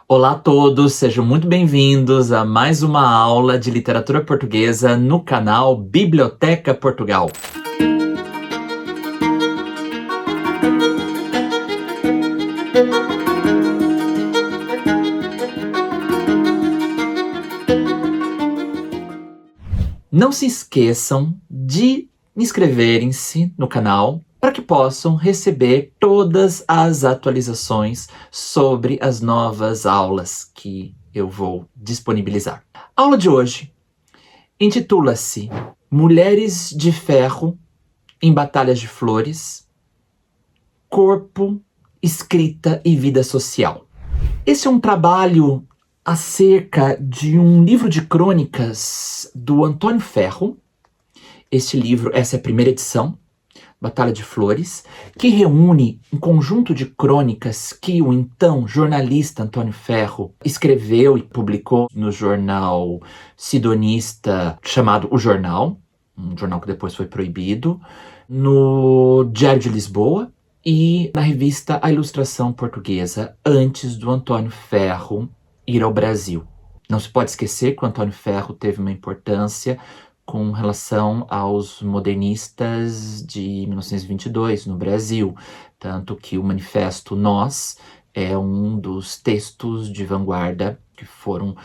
Olá a todos, sejam muito bem-vindos a mais uma aula de literatura portuguesa no canal Biblioteca Portugal. Não se esqueçam de inscreverem-se no canal para que possam receber todas as atualizações sobre as novas aulas que eu vou disponibilizar. A aula de hoje intitula-se Mulheres de Ferro em Batalhas de Flores, Corpo, Escrita e Vida Social. Esse é um trabalho acerca de um livro de crônicas do Antônio Ferro. Este livro, essa é a primeira edição, Batalha de Flores, que reúne um conjunto de crônicas que o então jornalista Antônio Ferro escreveu e publicou no jornal sidonista chamado O Jornal, um jornal que depois foi proibido, no Diário de Lisboa e na revista A Ilustração Portuguesa, antes do Antônio Ferro ir ao Brasil. Não se pode esquecer que o Antônio Ferro teve uma importância com relação aos modernistas de 1922 no Brasil, tanto que o Manifesto Nós é um dos textos de vanguarda que foram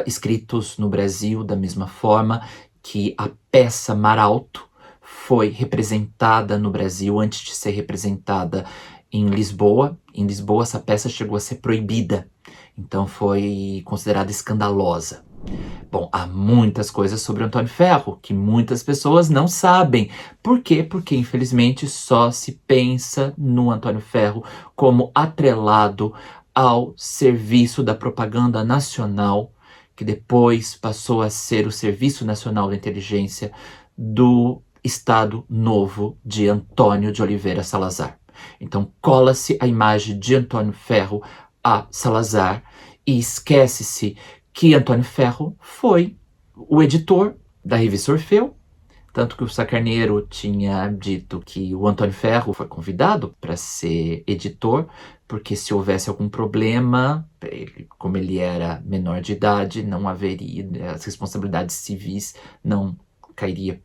escritos no Brasil, da mesma forma que a peça Mar Alto foi representada no Brasil antes de ser representada em Lisboa. Em Lisboa, essa peça chegou a ser proibida, então foi considerada escandalosa. Bom, há muitas coisas sobre Antônio Ferro que muitas pessoas não sabem. Por quê? Porque, infelizmente, só se pensa no Antônio Ferro como atrelado ao serviço da propaganda nacional, que depois passou a ser o Serviço Nacional da Inteligência do Estado Novo de Antônio de Oliveira Salazar. Então, cola-se a imagem de Antônio Ferro a Salazar e esquece-se que Antônio Ferro foi o editor da revista Orfeu, tanto que o Sá Carneiro tinha dito que o Antônio Ferro foi convidado para ser editor, porque se houvesse algum problema, como ele era menor de idade, não haveria, as responsabilidades civis não cairiam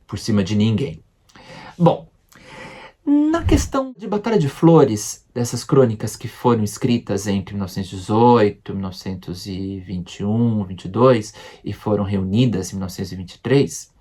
por cima de ninguém. Bom, na questão de Batalha de Flores, dessas crônicas que foram escritas entre 1918, 1921, 22 e foram reunidas em 1923,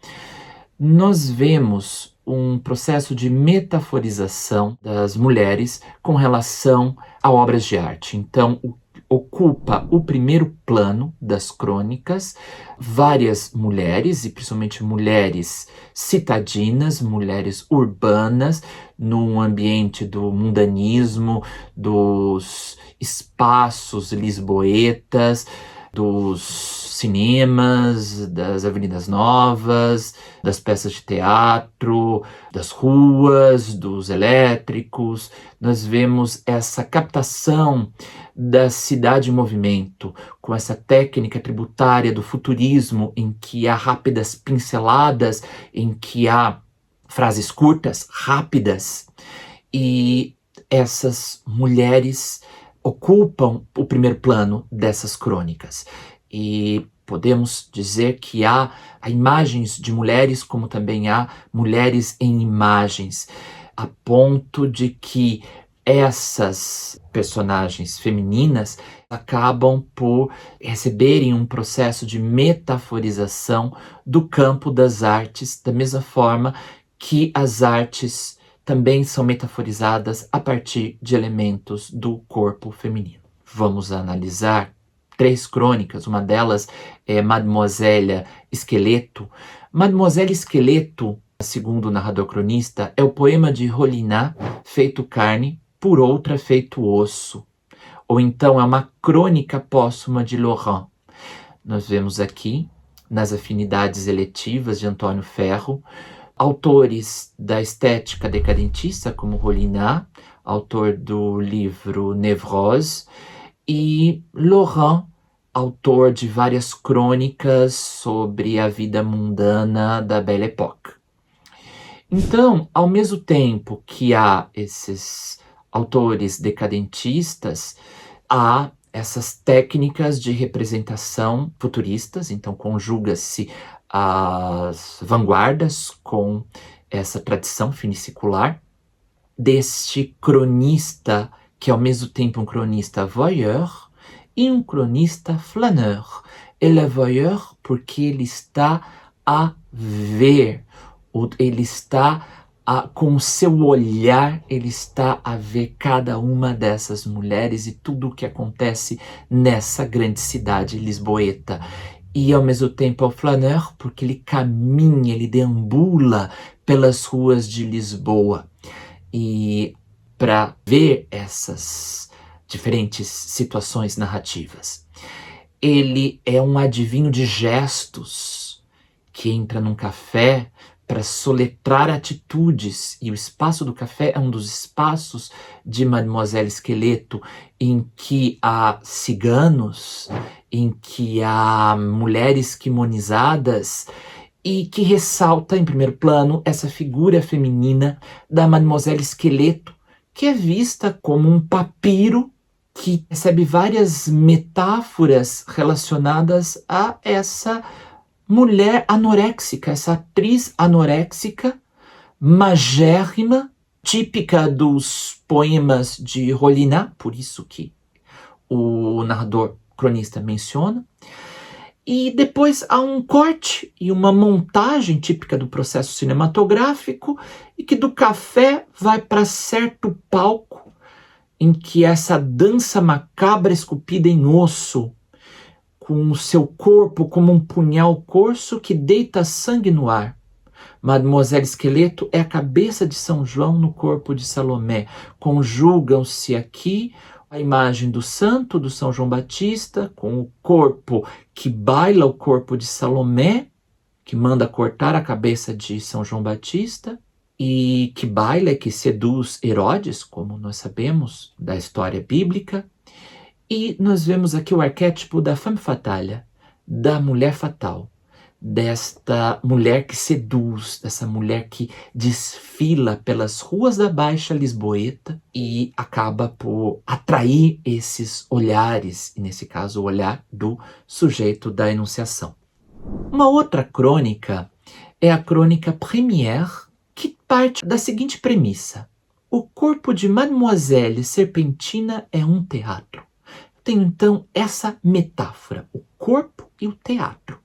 nós vemos um processo de metaforização das mulheres com relação a obras de arte. Então, ocupa o primeiro plano das crônicas várias mulheres, e principalmente mulheres citadinas, mulheres urbanas, num ambiente do mundanismo, dos espaços lisboetas, dos cinemas, das avenidas novas, das peças de teatro, das ruas, dos elétricos. Nós vemos essa captação da cidade em movimento, com essa técnica tributária do futurismo, em que há rápidas pinceladas, em que há frases curtas, rápidas, e essas mulheres ocupam o primeiro plano dessas crônicas. E podemos dizer que há imagens de mulheres, como também há mulheres em imagens, a ponto de que essas personagens femininas acabam por receberem um processo de metaforização do campo das artes, da mesma forma que as artes também são metaforizadas a partir de elementos do corpo feminino. Vamos analisar 3 crônicas, uma delas é Mademoiselle Esqueleto. Mademoiselle Esqueleto, segundo o narrador cronista, é o poema de Rollinat feito carne, por outra feito osso. Ou então é uma crônica póstuma de Laurent. Nós vemos aqui, nas afinidades eletivas de Antônio Ferro, autores da estética decadentista, como Rollinat, autor do livro Névrose, e Laurent, autor de várias crônicas sobre a vida mundana da Belle Époque. Então, ao mesmo tempo que há esses autores decadentistas, há essas técnicas de representação futuristas, então conjuga-se as vanguardas com essa tradição finicular deste cronista, que é ao mesmo tempo um cronista voyeur e um cronista flaneur. Ele é voyeur porque ele está a ver, ele está com o seu olhar, ele está a ver cada uma dessas mulheres e tudo o que acontece nessa grande cidade lisboeta. E ao mesmo tempo é o flaneur porque ele caminha, ele deambula pelas ruas de Lisboa. E para ver essas diferentes situações narrativas. Ele é um adivinho de gestos que entra num café para soletrar atitudes, e o espaço do café é um dos espaços de Mademoiselle Esqueleto em que há ciganos, em que há mulheres quimonizadas, e que ressalta em primeiro plano essa figura feminina da Mademoiselle Esqueleto, que é vista como um papiro que recebe várias metáforas relacionadas a essa mulher anoréxica, essa atriz anoréxica, magérrima, típica dos poemas de Rollinat, por isso que o narrador cronista menciona. E depois há um corte e uma montagem típica do processo cinematográfico, e que do café vai para certo palco em que essa dança macabra esculpida em osso, com o seu corpo como um punhal corso que deita sangue no ar. Mademoiselle Esqueleto é a cabeça de São João no corpo de Salomé. Conjugam-se aqui a imagem do santo, do São João Batista, com o corpo que baila o corpo de Salomé, que manda cortar a cabeça de São João Batista, e que baila e que seduz Herodes, como nós sabemos da história bíblica. E nós vemos aqui o arquétipo da femme fatale, da mulher fatal, desta mulher que seduz, dessa mulher que desfila pelas ruas da Baixa Lisboeta e acaba por atrair esses olhares, e nesse caso o olhar do sujeito da enunciação. Uma outra crônica é a crônica Première, que parte da seguinte premissa: o corpo de Mademoiselle Serpentina é um teatro. Tem então essa metáfora, o corpo e o teatro.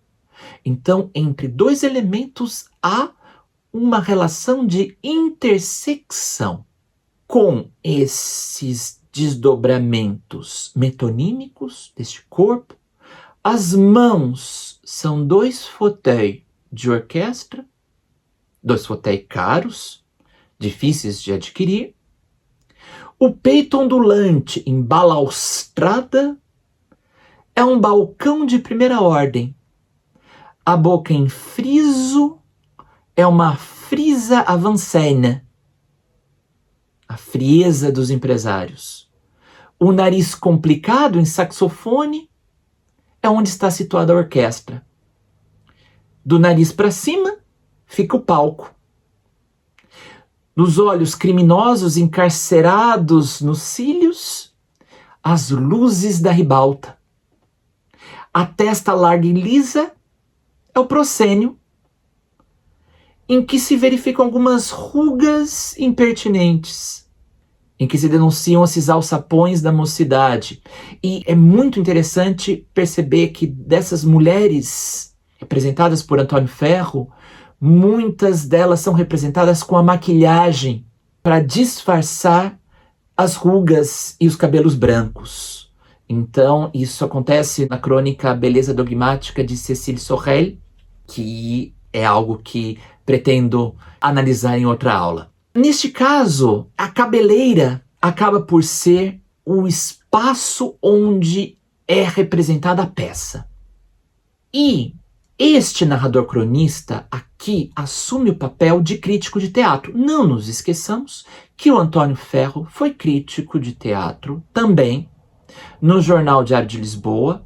Então, entre dois elementos há uma relação de intersecção. Com esses desdobramentos metonímicos deste corpo, as mãos são dois fauteuils de orquestra, dois fauteuils caros, difíceis de adquirir. O peito ondulante em balaustrada é um balcão de primeira ordem. A boca em friso é uma frisa avancée, a frieza dos empresários. O nariz complicado em saxofone é onde está situada a orquestra. Do nariz para cima fica o palco. Nos olhos criminosos encarcerados nos cílios, as luzes da ribalta. A testa larga e lisa é o proscênio, em que se verificam algumas rugas impertinentes, em que se denunciam esses alçapões da mocidade. E é muito interessante perceber que dessas mulheres representadas por Antônio Ferro, muitas delas são representadas com a maquilhagem para disfarçar as rugas e os cabelos brancos. Então, isso acontece na crônica Beleza Dogmática de Cécile Sorel, que é algo que pretendo analisar em outra aula. Neste caso, a cabeleira acaba por ser o espaço onde é representada a peça. E este narrador cronista aqui assume o papel de crítico de teatro. Não nos esqueçamos que o Antônio Ferro foi crítico de teatro também no Jornal Diário de Lisboa,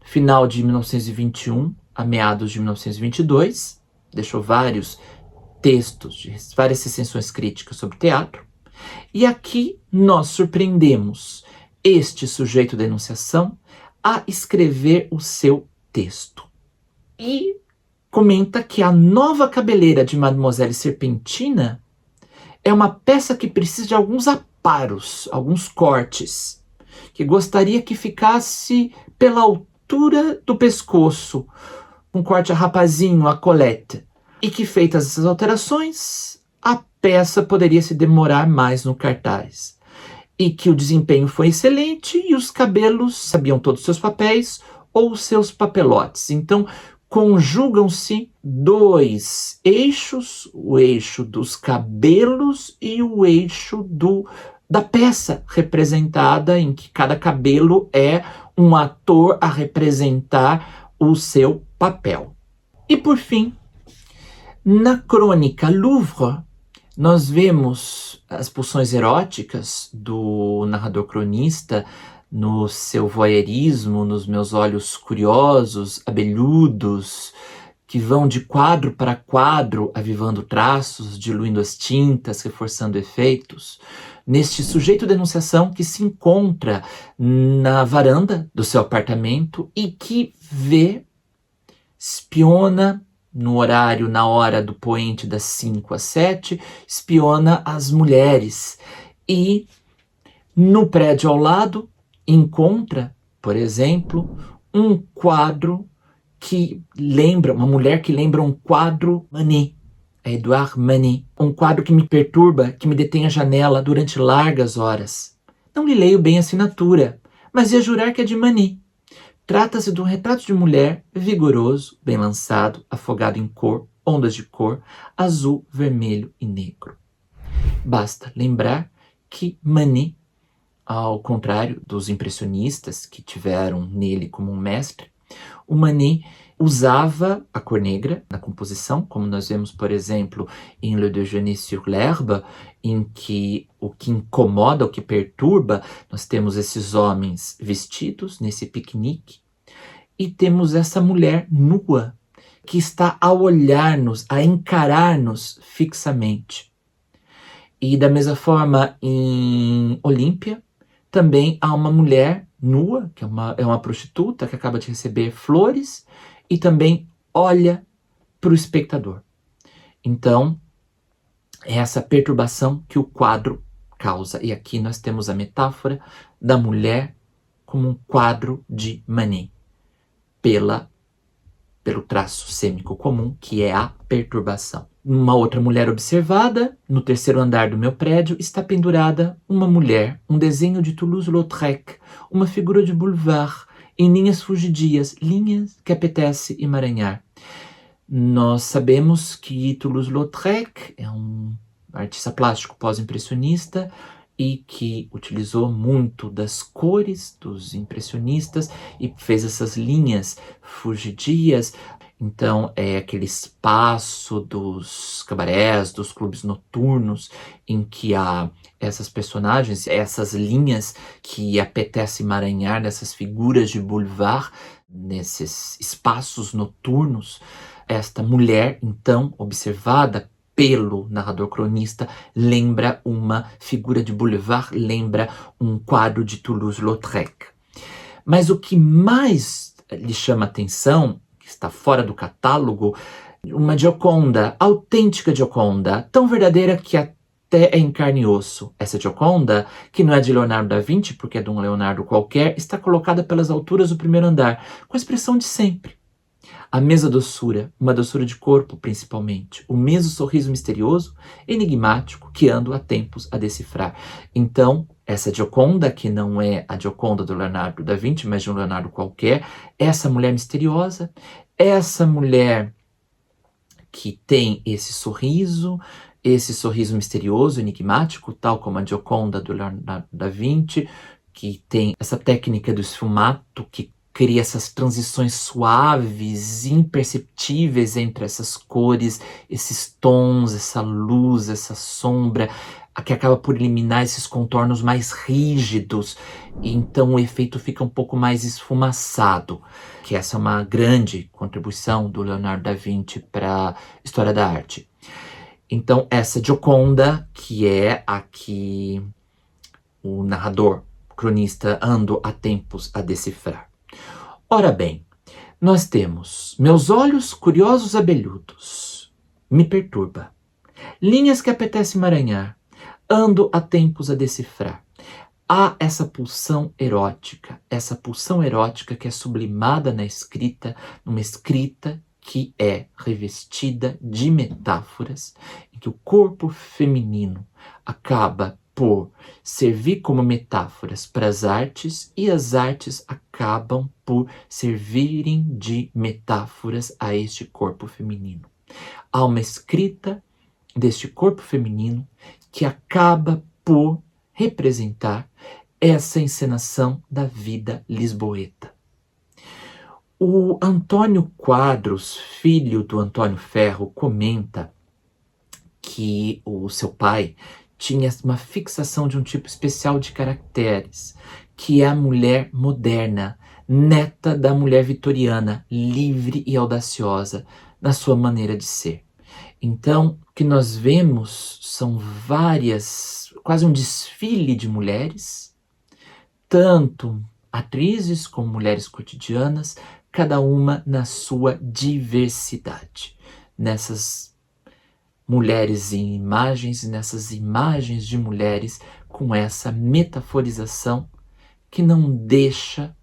final de 1921 a meados de 1922. Deixou vários textos, várias recensões críticas sobre teatro. E aqui nós surpreendemos este sujeito da enunciação a escrever o seu texto. E comenta que a nova cabeleira de Mademoiselle Serpentina é uma peça que precisa de alguns aparos, alguns cortes, que gostaria que ficasse pela altura do pescoço, um corte a rapazinho, a colete, e que feitas essas alterações, a peça poderia se demorar mais no cartaz. E que o desempenho foi excelente e os cabelos sabiam todos os seus papéis ou os seus papelotes. Então, conjugam-se dois eixos, o eixo dos cabelos e o eixo da peça representada, em que cada cabelo é um ator a representar o seu papel. E por fim, na crônica Louvre, nós vemos as pulsões eróticas do narrador cronista no seu voyeurismo, nos meus olhos curiosos, abelhudos, que vão de quadro para quadro, avivando traços, diluindo as tintas, reforçando efeitos, neste sujeito de enunciação que se encontra na varanda do seu apartamento e que vê, espiona no horário, na hora do poente das 5 às 7, espiona as mulheres. E no prédio ao lado encontra, por exemplo, um quadro que lembra, uma mulher que lembra um quadro Manet, Edouard Manet. Um quadro que me perturba, que me detém a janela durante largas horas. Não lhe leio bem a assinatura, mas ia jurar que é de Manet. Trata-se de um retrato de mulher vigoroso, bem lançado, afogado em cor, ondas de cor, azul, vermelho e negro. Basta lembrar que Manet, ao contrário dos impressionistas que tiveram nele como um mestre, o Manet usava a cor negra na composição, como nós vemos, por exemplo, em Le Déjeuner sur l'herbe, em que o que incomoda, o que perturba, nós temos esses homens vestidos nesse piquenique e temos essa mulher nua que está a olhar-nos, a encarar-nos fixamente. E da mesma forma, em Olímpia, também há uma mulher nua, que é uma prostituta que acaba de receber flores e também olha para o espectador. Então, é essa perturbação que o quadro causa. E aqui nós temos a metáfora da mulher como um quadro de Manet, pelo traço sêmico comum, que é a perturbação. Uma outra mulher observada, no terceiro andar do meu prédio, está pendurada uma mulher, um desenho de Toulouse-Lautrec, uma figura de boulevard, em linhas fugidias, linhas que apetece emaranhar. Nós sabemos que Toulouse-Lautrec é um artista plástico pós-impressionista e que utilizou muito das cores dos impressionistas e fez essas linhas fugidias. Então, é aquele espaço dos cabarés, dos clubes noturnos, em que há essas personagens, essas linhas que apetece emaranhar nessas figuras de boulevard, nesses espaços noturnos. Esta mulher, então, observada pelo narrador cronista, lembra uma figura de boulevard, lembra um quadro de Toulouse-Lautrec. Mas o que mais lhe chama atenção, que está fora do catálogo, uma Gioconda, autêntica Gioconda, tão verdadeira que até é em carne e osso. Essa Gioconda, que não é de Leonardo da Vinci, porque é de um Leonardo qualquer, está colocada pelas alturas do primeiro andar, com a expressão de sempre. A mesma doçura, uma doçura de corpo principalmente, o mesmo sorriso misterioso, enigmático, que ando há tempos a decifrar. Então, essa Gioconda, que não é a Gioconda do Leonardo da Vinci, mas de um Leonardo qualquer, essa mulher misteriosa, essa mulher que tem esse sorriso misterioso, enigmático, tal como a Gioconda do Leonardo da Vinci, que tem essa técnica do esfumato, que cria essas transições suaves, imperceptíveis entre essas cores, esses tons, essa luz, essa sombra, que acaba por eliminar esses contornos mais rígidos, e então o efeito fica um pouco mais esfumaçado, que essa é uma grande contribuição do Leonardo da Vinci para a história da arte. Então essa Gioconda, que é a que o narrador cronista Ando há tempos a decifrar. Ora bem, nós temos meus olhos curiosos abelhudos, me perturba. Linhas que apetece emaranhar, ando há tempos a decifrar. Há essa pulsão erótica que é sublimada na escrita, numa escrita que é revestida de metáforas, em que o corpo feminino acaba por servir como metáforas para as artes e as artes acabam por servirem de metáforas a este corpo feminino. Há uma escrita deste corpo feminino que acaba por representar essa encenação da vida lisboeta. O Antônio Quadros, filho do Antônio Ferro, comenta que o seu pai tinha uma fixação de um tipo especial de caracteres, que é a mulher moderna, neta da mulher vitoriana, livre e audaciosa na sua maneira de ser. Então, o que nós vemos são quase um desfile de mulheres, tanto atrizes como mulheres cotidianas, cada uma na sua diversidade. Nessas mulheres em imagens, nessas imagens de mulheres com essa metaforização que não deixa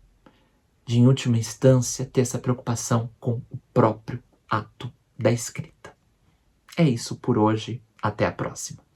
de, em última instância, ter essa preocupação com o próprio ato da escrita. É isso por hoje. Até a próxima.